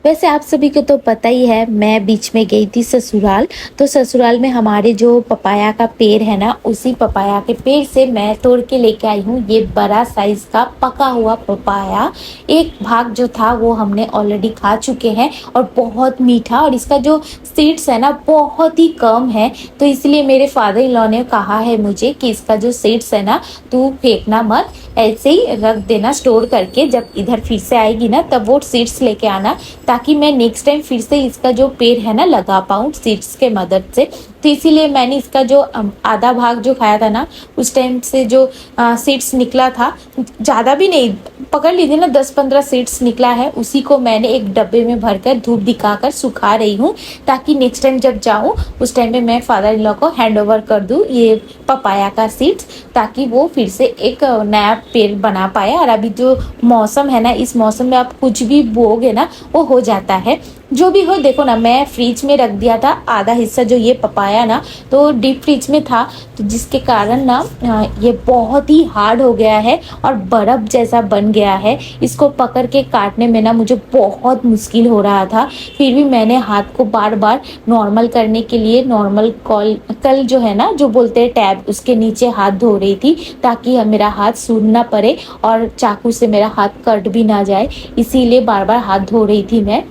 वैसे आप सभी को तो पता ही है, मैं बीच में गई थी ससुराल। तो ससुराल में हमारे जो पपाया का पेड़ है ना, उसी पपाया के पेड़ से मैं तोड़ के लेके आई हूँ ये बड़ा साइज का पका हुआ पपाया। एक भाग जो था वो हमने ऑलरेडी खा चुके हैं और बहुत मीठा, और इसका जो सीड्स है ना बहुत ही कम है। तो इसलिए मेरे फादर इन लॉ ने कहा है मुझे कि इसका जो सीड्स है ना तू फेंकना मत, ऐसे ही रख देना स्टोर करके, जब इधर फिर से आएगी ना तब वो सीड्स लेके आना, ताकि मैं नेक्स्ट टाइम फिर से इसका जो पेड़ है ना लगा पाऊँ सीड्स के मदद से। तो इसीलिए मैंने इसका जो आधा भाग जो खाया था ना, उस टाइम से जो सीड्स निकला था, ज़्यादा भी नहीं, पकड़ लीजिए ना 10-15 सीड्स निकला है, उसी को मैंने एक डब्बे में भरकर धूप दिखाकर सुखा रही हूँ, ताकि नेक्स्ट टाइम जब जाऊँ उस टाइम पे मैं फादर इन लॉ को हैंड ओवर कर दूँ ये पपाया का सीड्स, ताकि वो फिर से एक नया पेड़ बना पाए। और अभी जो मौसम है ना, इस मौसम में आप कुछ भी बोओगे ना वो हो जाता है। जो भी हो, देखो ना, मैं फ्रिज में रख दिया था आधा हिस्सा जो ये पपाया ना, तो डीप फ्रिज में था, तो जिसके कारण ना ये बहुत ही हार्ड हो गया है और बर्फ जैसा बन गया है। इसको पकड़ के काटने में ना मुझे बहुत मुश्किल हो रहा था। फिर भी मैंने हाथ को बार बार नॉर्मल करने के लिए नॉर्मल कल जो है ना, जो बोलते हैं टैब, उसके नीचे हाथ धो रही थी, ताकि मेरा हाथ सून ना पड़े और चाकू से मेरा हाथ कट भी ना जाए, इसीलिए बार बार हाथ धो रही थी मैं।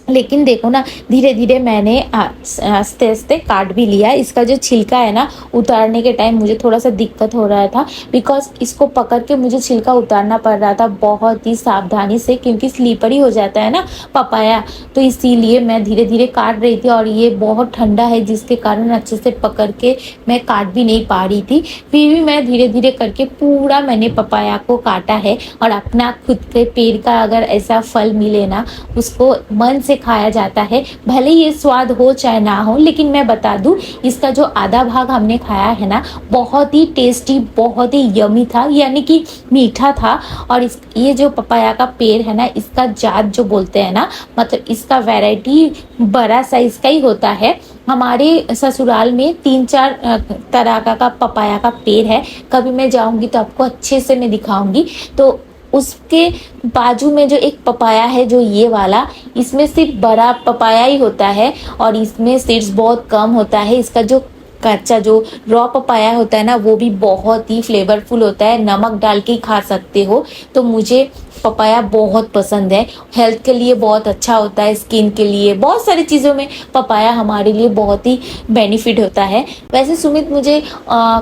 लेकिन देखो ना, धीरे धीरे मैंने आस्ते आस्ते काट भी लिया। इसका जो छिलका है ना, उतारने के टाइम मुझे थोड़ा सा दिक्कत हो रहा था, बिकॉज इसको पकड़ के मुझे छिलका उतारना पड़ रहा था बहुत ही सावधानी से, क्योंकि स्लीपरी हो जाता है ना पपाया। तो इसीलिए मैं धीरे धीरे काट रही थी, और ये बहुत ठंडा है जिसके कारण अच्छे से पकड़ के मैं काट भी नहीं पा रही थी। फिर भी मैं धीरे धीरे करके पूरा मैंने पपाया को काटा है। और अपना खुद के पेड़ का अगर ऐसा फल मिले ना, उसको मन से खाया जाता है, भले ये स्वाद हो चाहे ना हो। लेकिन मैं बता दूं, इसका जो आधा भाग हमने खाया है ना, बहुत ही टेस्टी, बहुत ही यमी था, यानी कि मीठा था। और ये जो पपाया का पेड़ है ना, इसका जात जो बोलते हैं ना, मतलब इसका वैरायटी बड़ा साइज का ही होता है। हमारे ससुराल में 3-4 तरह का पपाया का पेड़ है। कभी मैं जाऊंगी तो आपको अच्छे से मैं दिखाऊंगी। तो उसके बाजू में जो एक पपाया है, जो ये वाला, इसमें सिर्फ बड़ा पपाया ही होता है और इसमें सीड्स बहुत कम होता है। इसका जो कच्चा जो रॉ पपाया होता है ना, वो भी बहुत ही फ्लेवरफुल होता है, नमक डाल के ही खा सकते हो। तो मुझे पपाया बहुत पसंद है, हेल्थ के लिए बहुत अच्छा होता है, स्किन के लिए, बहुत सारी चीज़ों में पपाया हमारे लिए बहुत ही बेनिफिट होता है। वैसे सुमित मुझे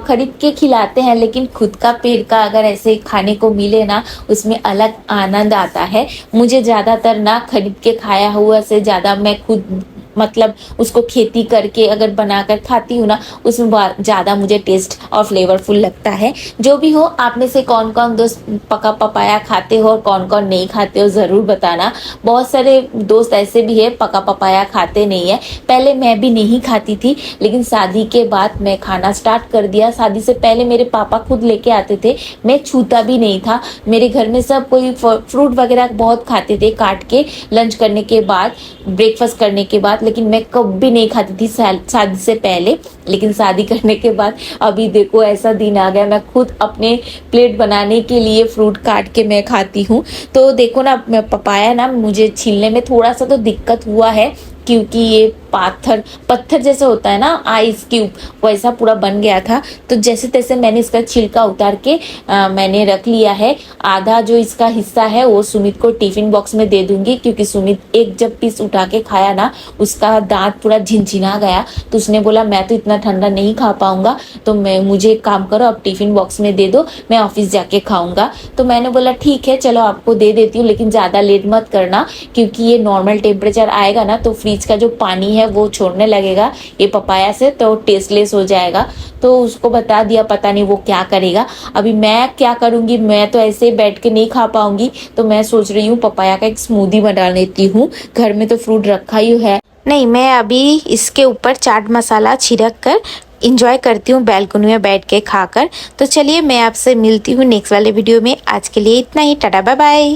खरीद के खिलाते हैं, लेकिन खुद का पेड़ का अगर ऐसे खाने को मिले ना, उसमें अलग आनंद आता है। मुझे ज़्यादातर ना खरीद के खाया हुआ से ज़्यादा मैं खुद, मतलब उसको खेती करके अगर बनाकर खाती हूँ ना, उसमें ज़्यादा मुझे टेस्ट और फ्लेवरफुल लगता है। जो भी हो, आप में से कौन कौन दोस्त पका पपाया खाते हो और कौन कौन नहीं खाते हो, ज़रूर बताना। बहुत सारे दोस्त ऐसे भी है पका पपाया खाते नहीं है। पहले मैं भी नहीं खाती थी, लेकिन शादी के बाद मैं खाना स्टार्ट कर दिया। शादी से पहले मेरे पापा खुद लेके आते थे, मैं छूता भी नहीं था। मेरे घर में सब कोई फ्रूट वगैरह बहुत खाते थे काट के, लंच करने के बाद, ब्रेकफास्ट करने के बाद, लेकिन मैं कभी नहीं खाती थी शादी से पहले। लेकिन शादी करने के बाद अभी देखो ऐसा दिन आ गया, मैं खुद अपने प्लेट बनाने के लिए फ्रूट काट के मैं खाती हूँ। तो देखो ना, पपाया ना मुझे छीलने में थोड़ा सा तो दिक्कत हुआ है, क्योंकि ये पत्थर जैसे होता है ना, आइस क्यूब, वैसा पूरा बन गया था। तो जैसे तैसे मैंने इसका छिलका उतार के मैंने रख लिया है। आधा जो इसका हिस्सा है वो सुमित को टिफिन बॉक्स में दे दूंगी, क्योंकि सुमित एक जब पीस उठा के खाया ना, उसका दांत पूरा झिनझिना गया। तो उसने बोला मैं तो इतना ठंडा नहीं खा पाऊंगा, तो मुझे एक काम करो, अब टिफिन बॉक्स में दे दो, मैं ऑफिस जाके खाऊंगा। तो मैंने बोला ठीक है, चलो आपको दे देती हूँ, लेकिन ज़्यादा लेट मत करना, क्योंकि ये नॉर्मल टेम्परेचर आएगा ना तो फ्रिज का जो पानी है वो छोड़ने लगेगा ये पपाया से, तो टेस्टलेस हो जाएगा। तो उसको बता दिया, पता नहीं वो क्या करेगा। अभी मैं क्या करूंगी, मैं तो ऐसे बैठ के नहीं खा पाऊंगी, तो मैं सोच रही हूँ पपाया का एक स्मूदी बना लेती हूँ। घर में तो फ्रूट रखा ही है। नहीं, मैं अभी इसके ऊपर चाट मसाला छिड़क कर इंजॉय करती हूँ बैल्कनी में बैठ के खाकर। तो चलिए, मैं आपसे मिलती हूँ नेक्स्ट वाले वीडियो में। आज के लिए इतना ही, टाटा बाय बाय।